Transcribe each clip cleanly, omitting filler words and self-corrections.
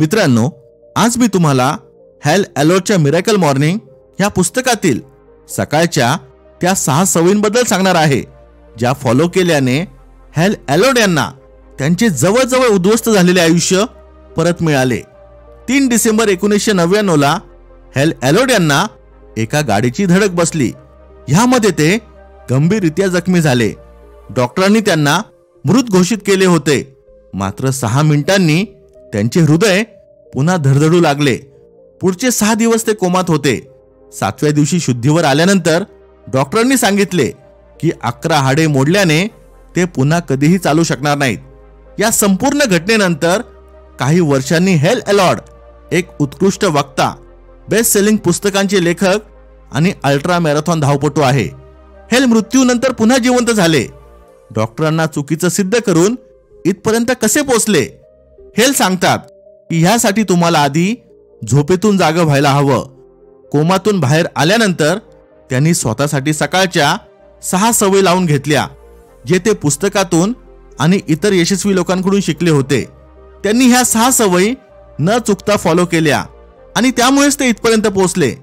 मित्रांनो, आज मी तुम्हाला हेल एलोडच्या मिरेकल मॉर्निंग ह्या पुस्तकातील सकाळच्या त्या 6 सवयींबद्दल सांगणार आहे, ज्या फॉलो केल्याने हेल एलोड यांना त्यांचे जवळजवळ उद्ध्वस्त झालेले आयुष्य परत मिळाले। 3 डिसेंबर 1999 ला हेल एलोड यांना एका गाडीची धडक बसली। ह्यामध्ये ते गंभीररित्या जखमी झाले। डॉक्टरांनी त्यांना मृत घोषित केले होते। मात्र 6 मिनिटांनी त्यांचे हृदय पुन्हा धडधडू लागले। पुढचे 6 दिवस ते कोमात होते। 7व्या दिवशी शुद्धीवर आल्यानंतर डॉक्टरांनी सांगितले की 11 हाडे मोडल्याने ते पुन्हा कधीही चालू शकणार नाहीत। या संपूर्ण घटनेनंतर काही वर्षांनी हेल एलोड एक उत्कृष्ट वक्ता, बेस्ट सेलिंग पुस्तकांचे लेखक आणि अल्ट्रा मॅरेथॉन धावपटू आहे। हेल मृत्यूनंतर पुन्हा जिवंत झाले। डॉक्टरांना चुकीचं सिद्ध करून इथपर्यंत कसे पोहोचले? हेल सांगतात की ह्यासाठी तुम्हाला आधी झोपेतून जागं व्हायला हवं। कोमातून बाहेर आल्यानंतर त्यांनी स्वतःसाठी सकाळच्या 6 सवयी लावून घेतल्या, जे ते पुस्तकातून आणि इतर यशस्वी लोकांकडून शिकले होते। त्यांनी ह्या 6 सवयी न चुकता फॉलो केल्या आणि त्यामुळेच ते इथपर्यंत पोहोचले।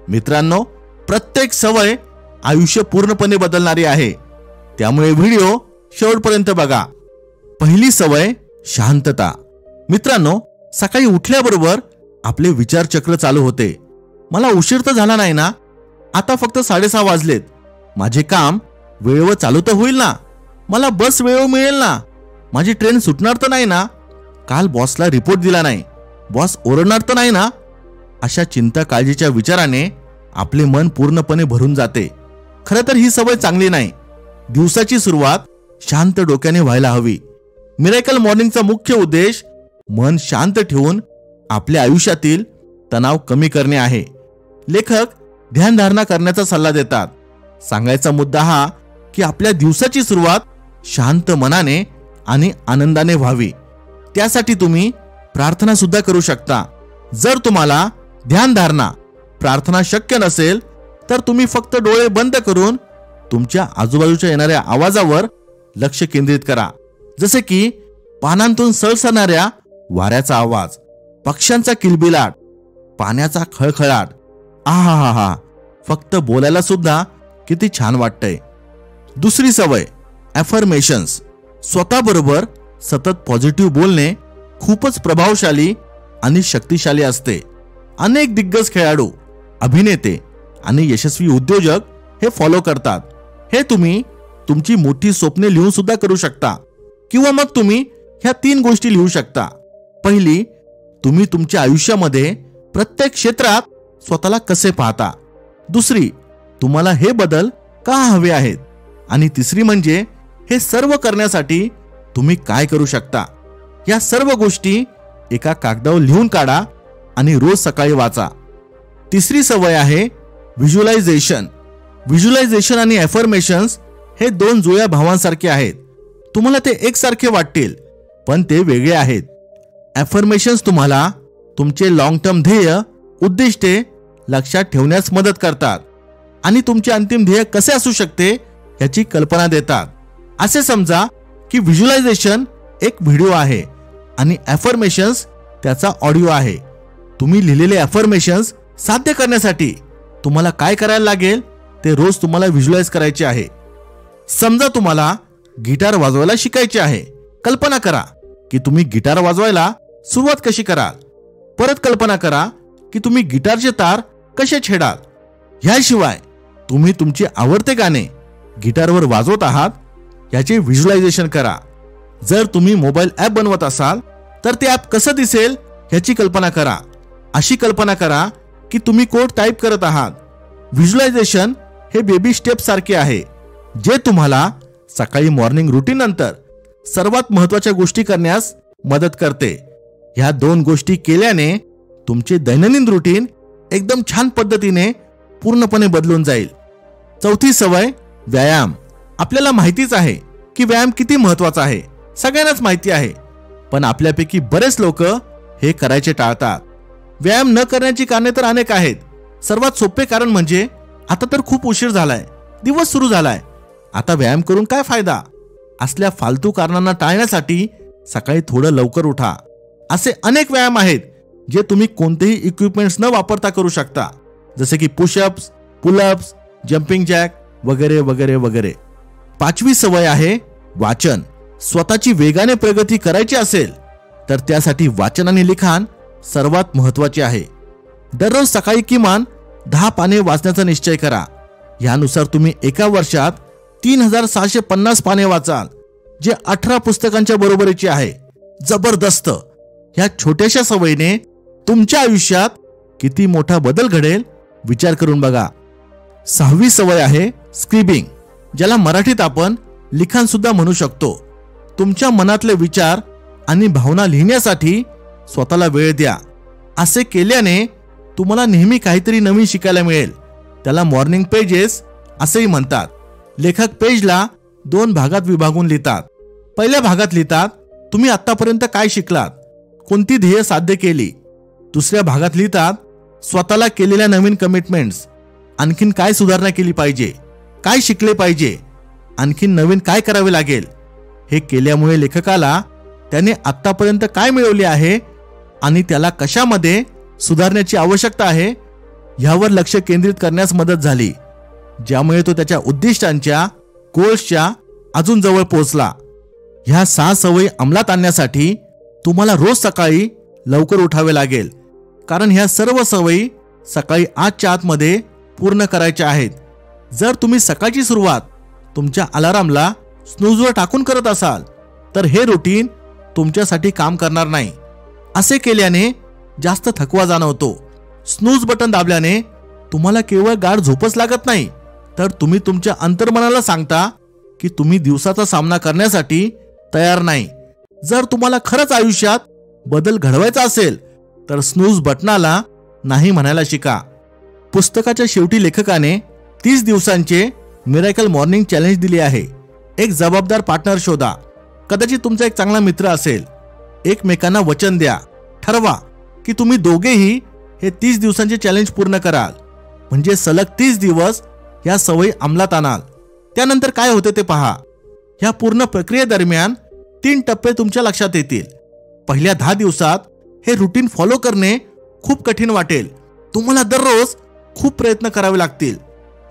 मित्रांनो, प्रत्येक सवय आयुष्य पूर्णपणे बदलणारी आहे, त्यामुळे व्हिडिओ शेवटपर्यंत बघा। पहिली सवय, शांतता। मित्रांनो, सकाळी उठल्याबरोबर आपले विचारचक्र चालू होते। मला उशीर तर झाला नाही ना? आता फक्त 6:30 वाजलेत। माझे काम वेळेवर चालू तर होईल ना? मला बस वेळेवर मिळेल ना? माझी ट्रेन सुटणार तर नाही ना? काल बॉसला रिपोर्ट दिला नाही, बॉस ओरडणार तर नाही ना? अशा चिंता काळजीच्या विचाराने आपले मन पूर्णपणे भरून जाते। खरं तर ही सवय चांगली नाही। दिवसाची सुरुवात शांत डोक्याने व्हायला हवी। मिरेकल मॉर्निंगचा मुख्य उद्देश मन शांत ठेवून आपल्या आयुष्यातील तणाव कमी करणे आहे। लेखक ध्यानधारणा करण्याचा सल्ला देतात। सांगायचा मुद्दा हा की आपल्या दिवसाची सुरुवात शांत मनाने आणि आनंदाने व्हावी। त्यासाठी तुम्ही प्रार्थना सुद्धा करू शकता। जर तुम्हाला ध्यानधारणा, प्रार्थना शक्य नसेल तर तुम्ही फक्त डोळे बंद करून तुमच्या आजूबाजूच्या येणाऱ्या आवाजावर लक्ष केंद्रित करा, जसे की पानांतून सळसळणाऱ्या वाऱ्याचा आवाज, पक्ष्यांचा किलबिलाट, पाण्याचा खळखळाट। आहाहा, फक्त बोलायला सुद्धा किती छान वाटतंय। दुसरी सवय, अफर्मेशन्स। स्वतःबरोबर सतत पॉझिटिव्ह बोलणे खूपच प्रभावशाली आणि शक्तिशाली असते। अनेक दिग्गज खेळाडू, अभिनेते आणि यशस्वी उद्योजक हे फॉलो करतात। हे तुम्ही तुमची मोठी स्वप्ने लिहून सुद्धा करू शकता, किंवा मग तुम्ही ह्या 3 गोष्टी लिहू शकता। पहिली, तुम्ही तुमच्या आयुष्यामध्ये प्रत्येक क्षेत्रात स्वतःला कसे पाहता। दुसरी, तुम्हाला हे बदल का हवे आहेत। आणि तिसरी म्हणजे हे सर्व करण्यासाठी तुम्ही काय करू शकता। या सर्व गोष्टी एका कागदावर लिहून काढा आणि रोज सकाळी वाचा। तिसरी सवय आहे व्हिज्युअलायझेशन। व्हिज्युअलायझेशन आणि अफर्मेशन्स हे 2 जुळ्या भावांसारखे आहेत। तुम्हाला ते एकसारखे वाटतील, पण ते वेगळे आहेत। अफर्मेशन्स तुम्हाला तुमचे लॉंग टर्म ध्येय, उद्दिष्टे लक्षात ठेवण्यास मदत करतात आणि तुमचे अंतिम ध्येय कसे असू शकते याची कल्पना देतात। असे समजा की व्हिज्युअलायझेशन एक व्हिडिओ आहे आणि अफर्मेशन्स त्याचा ऑडिओ आहे। तुम्ही लिहिलेले अफर्मेशन्स साध्य करण्यासाठी तुम्हाला काय करायला लागेल ते रोज तुम्हाला व्हिज्युअलाइज करायचे आहे। समजा तुम्हाला गिटार वाजवायला शिकायचे आहे। कल्पना करा की तुम्ही गिटार वाजवायला सुरुवात कशी कराल। परत कल्पना करा की तुम्ही गिटारचे तार कसे छेडाल। ह्याशिवाय तुम्ही तुमचे आवडते गाणे गिटारवर वाजवत आहात याचे व्हिज्युअलायझेशन करा। जर तुम्ही मोबाईल ॲप बनवत असाल तर ते ॲप कसं दिसेल ह्याची कल्पना करा। अशी कल्पना करा की तुम्ही कोड टाईप करत आहात। व्हिज्युअलायझेशन हे बेबी स्टेप सारखे आहे, जे तुम्हाला सकाळी मॉर्निंग रुटीन नंतर सर्वात महत्त्वाच्या गोष्टी करण्यास मदत करते। ह्या 2 गोष्टी केल्याने तुमचे दैनंदिन रुटीन एकदम छान पद्धतीने पूर्णपणे बदलून जाईल। चौथी सवय, व्यायाम। आपल्याला माहितीच आहे की व्यायाम किती महत्त्वाचा आहे, सगळ्यांनाच माहिती आहे, पण आपल्यापैकी बरेच लोक हे करायचे टाळतात। व्यायाम न करण्याची कारणे तर अनेक आहेत। सर्वात सोपे कारण म्हणजे आता तर खूप उशीर झालाय, दिवस सुरू झालाय, आता व्यायाम करून काय फायदा। असल्या फालतू कारणांना टाळण्यासाठी सकाळी थोडं लवकर उठा। असे अनेक व्यायाम आहेत जे तुम्ही कोणतेही इक्विपमेंट्स न वापरता करू शकता, जसे की पुशअप्स, पुलअप्स, जम्पिंग जॅक वगैरे वगैरे वगैरे. 5वी सवय आहे वाचन. स्वतःची वेगाने प्रगती करायची असेल तर त्यासाठी वाचन आणि लिखाण सर्वात महत्त्वाचे आहे. दररोज सकाळी किमान 10 पाने वाचण्याचा निश्चय करा. यानुसार तुम्ही एका वर्षात 3650 पाने वाचाल, जे 18 पुस्तकांच्या बरोबरीचे आहे. जबरदस्त. ह्या छोट्याशा सवयीने तुमच्या आयुष्यात किती मोठा बदल घडेल विचार करून बघा. 6वी सवय आहे स्क्रिबिंग, ज्याला मराठीत आपण लिखाण सुद्धा म्हणू शकतो. तुमच्या मनातले विचार आणि भावना लिहिण्यासाठी स्वतःला वेळ द्या. असे केल्याने तुम्हाला नेहमी काहीतरी नवीन शिकायला मिळेल. त्याला मॉर्निंग पेजेस असेही म्हणतात. लेखक पेजला 2 भागात विभागून लिहितात. पहिल्या भागात लिहितात तुम्ही आतापर्यंत काय शिकलात, कोणती ध्येय साध्य केली. दुसऱ्या भागात लिहितात स्वतःला केलेल्या नवीन कमिटमेंट्स, आणखीन काय सुधारणा केली पाहिजे, काय शिकले पाहिजे, आणखीन नवीन काय करावे लागेल. हे केल्यामुळे लेखकाला त्याने आतापर्यंत काय मिळवले आहे आणि त्याला कशामध्ये सुधारण्याची आवश्यकता आहे यावर लक्ष केंद्रित करण्यास मदत झाली, ज्यामुळे तो त्याच्या उद्दिष्टांच्या गोल्सच्या अजून जवळ पोहोचला. ह्या 6 सवयी अंमलात आणण्यासाठी तुम्हाला रोज सकाळी लवकर उठावे लागेल, कारण ह्या सर्व सवयी सकाळी 8च्या आतमध्ये पूर्ण करायच्या आहेत. जर तुम्ही सकाळची सुरुवात तुमच्या अलारामला स्नूजवर टाकून करत असाल तर हे रुटीन तुमच्यासाठी काम करणार नाही. असे केल्याने जास्त थकवा जाणवतो. स्नूज बटन दाबल्याने तुम्हाला केवळ गाढ झोपच लागत नाही, तर तुम्ही तुमच्या अंतर्मनाला सांगता की तुम्ही दिवसाचा सामना करण्यासाठी तयार नाही. जर तुम्हाला खरंच आयुष्यात बदल घडवायचा असेल तर स्नूज बटनाला नाही म्हणायला शिका. पुस्तकाच्या शेवटी लेखकाने 30 दिवसांचे मिरेकल मॉर्निंग चॅलेंज दिले आहे. एक जबाबदार पार्टनर शोधा. कदाचित तुमचा एक चांगला मित्र असेल. एकमेकांना वचन द्या. ठरवा की तुम्ही दोघेही हे 30 दिवसांचे चॅलेंज पूर्ण कराल. म्हणजे सलग 30 दिवस या सवयी अंमलात आणाल. त्यानंतर काय होते ते पहा. ह्या पूर्ण प्रक्रियेदरम्यान 3 टप्पे तुमच्या लक्षात येतील. पहिल्या 10 दिवसात हे रुटीन फॉलो करणे खूप कठीण वाटेल. तुम्हाला दररोज खूप प्रयत्न करावे लागतील.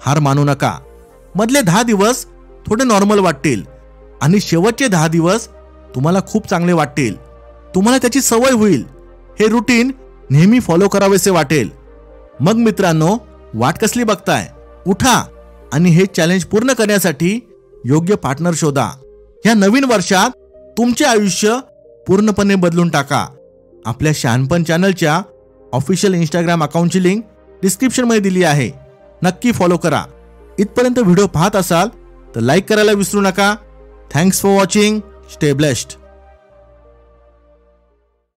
हार मानू नका. मधले 10 दिवस थोडे नॉर्मल वाटतील आणि शेवटचे 10 दिवस तुम्हाला खूप चांगले वाटतील. तुम्हाला त्याची सवय होईल. हे रुटीन नेहमी फॉलो करावेसे वाटेल. मग मित्रांनो, वाट कसली बघताय? उठा आणि हे चॅलेंज पूर्ण करण्यासाठी योग्य पार्टनर शोधा. ह्या नवीन वर्षात तुमचे आयुष्य पूर्णपणे बदलून टाका. आपल्या शहाणपण चॅनलच्या ऑफिशियल इंस्टाग्राम अकाउंटची लिंक डिस्क्रिप्शनमध्ये दिली आहे. नक्की फॉलो करा. इथपर्यंत व्हिडिओ पाहत असाल तर लाईक करायला विसरू नका. Thanks for watching. Stay blessed.